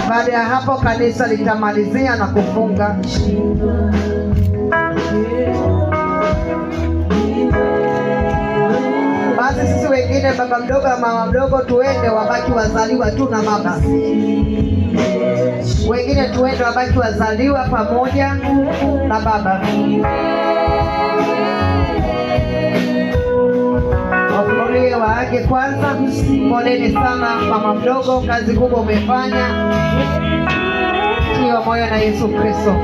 Baada ya hapo kanisa litamalizia na kufunga. Basi sisi wengine baba mdogo na mama mdogo tuende, wabaki wazaliwa tu na baba. Wengine tuende, wabaki wazaliwa pamoja na baba. Wafunulie waage kwanza. Poleni sana mama mdogo, kazi kubwa umefanya. Tiwa moyo na Yesu Kristo.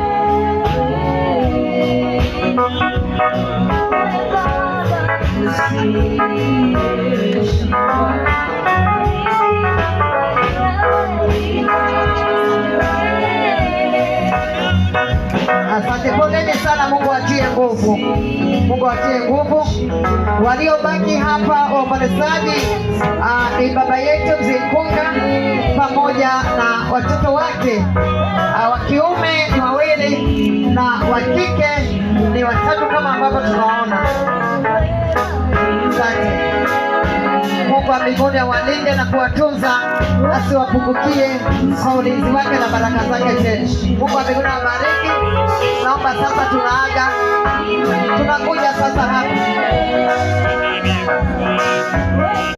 Asante, poleni sana. Mungu atie nguvu. Mungu atie nguvu. Waliobaki hapa waombolezaji ni baba yetu Mzee Kunga pamoja na watoto wake, wa kiume ni 2 na wa kike ni 3 kama ambavyo tunaona. Asante. Mungu wa mbinguni awalinde na kuwatunza, asiwapungukie kwa ulinzi wake na baraka zake tele. Mungu wa mbinguni awabariki. Naomba sasa tunaaga. Tunakuja sasa hapa.